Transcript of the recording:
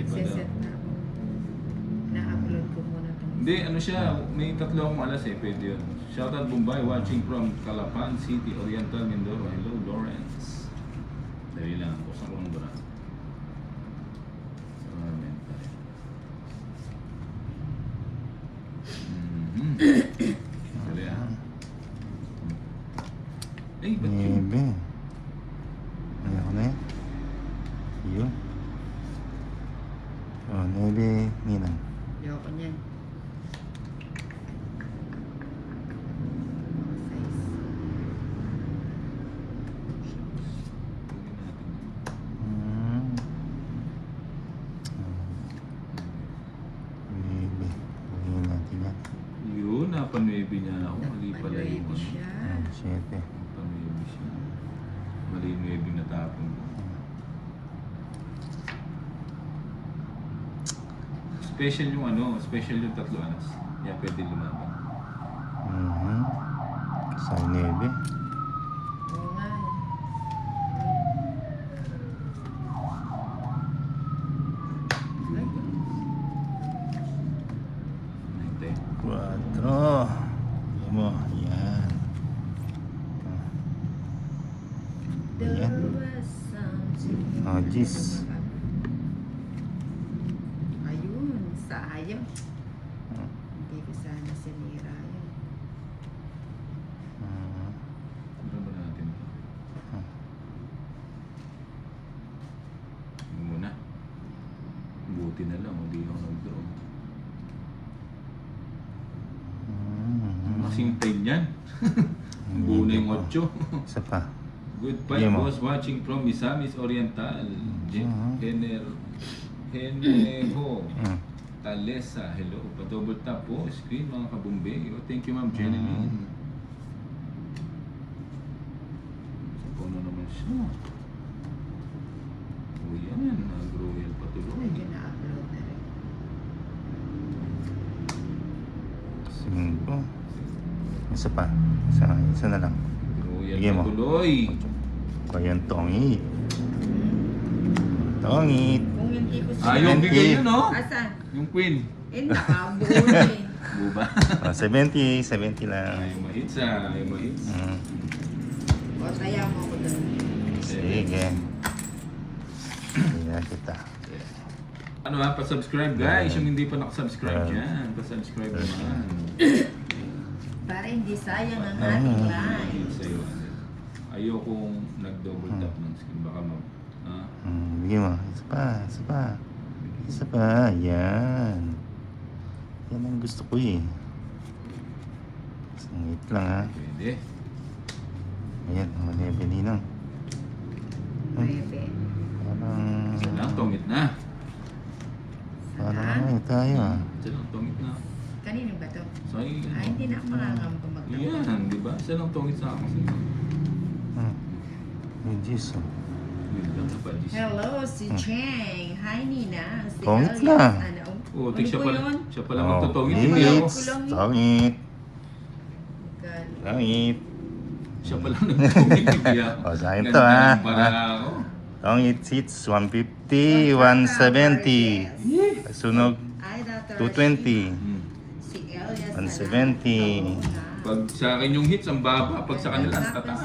Nagsiset na ako. Na-upload ko muna itong Hindi, ano siya, may 3 akong alas eh, pwede yun. Shoutout Bombay, watching from Calapan City, Oriental, Mindoro. Hello, Lawrence. Dali lang, kusang ko ng bara. Dali ah. Eh, ba't yun? Nebe. Ano na yun? Yun. Oh, nebe, ninang. Ayoko niyan. Hmm. Nebe. Huwagin natin yan. Yun, napanuebi niya ako. Mali pala yung Nagpanuebi ano. siya. 7. Napanuebi siya. Mali yung nuebi na tapon ko. Special yung ano, special yung 3 alas. Kaya pwede lumaban. Sa nebe. Oo nga. Ay, Hintay. 4. Ayan mo. Yan. there Ayan. was something. Oh, jeez. Ayun, sayang. Hindi ko sana sinira yun. Ano ba natin? Ano muna? Buti na lang, hindi ako nag-draw. Masing 10 yan. Buo na yung 8. Isa pa. Good Bigyan fight mo. was watching from Misamis Oriental. Heneho. Talesa. Hello. Pa-double tap po. Screen mga kabumbe. Oh, thank you Ma'am Jeneline. Sa puno naman siya. O yan. Nag-royal patuloy. Medyo na-upload na rin. 5. Isa pa. Isa na lang. Royal Bigyan mo. patuloy. O yan, tongit. Tongit. Kung hindi ko Ah, yung bigay yun, no? Asan? Yung queen. Nakabuo na eh. Buba. 70. 70 lang. Ay, mahits ah. Ay, mahits. O, taya mo ako doon. Sige. Tingnan kita. Ano ha, pa-subscribe guys. Yung hindi pa nakasubscribe dyan, pa-subscribe naman. Para hindi sayang ang ating live. Yun sa'yo. Ayokong nag-double tap ng screen. Baka mag... Ah, Bigyan mo. Isa pa. Isa pa. Isa pa. Yan. Yan ang gusto ko eh. Sangit lang ha. pwede. Ayan. Manebe ninang. Bebe. Parang... Isa lang, tongit na. Parang ano tayo ah. Isa lang, tongit na. Kanino ba to? Sorry. Ay, hindi na ako makakamba magtawag. Yan, di ba? Isa lang tongit sa akin. Yung Diyos oh. Yun lang sa padis. Hello, si Cheng. Hi, Nina. Si Tongit Elias. na. Ano? Oh, tik siya Ano po pala. yun? Siya pala magtutongit. Hindi Tongit. ako. Tongit. Gal- Tongit. Siya pala nagtongit. Hindi ako. O, sa akin Ganda to, ha? ng para ako. Tongit seats 150, 170. Sunog Ay, Dr. 220. Si Elias. 170. Pag sa akin yung hits, ang baba. Pag sa kanila, ang tataas.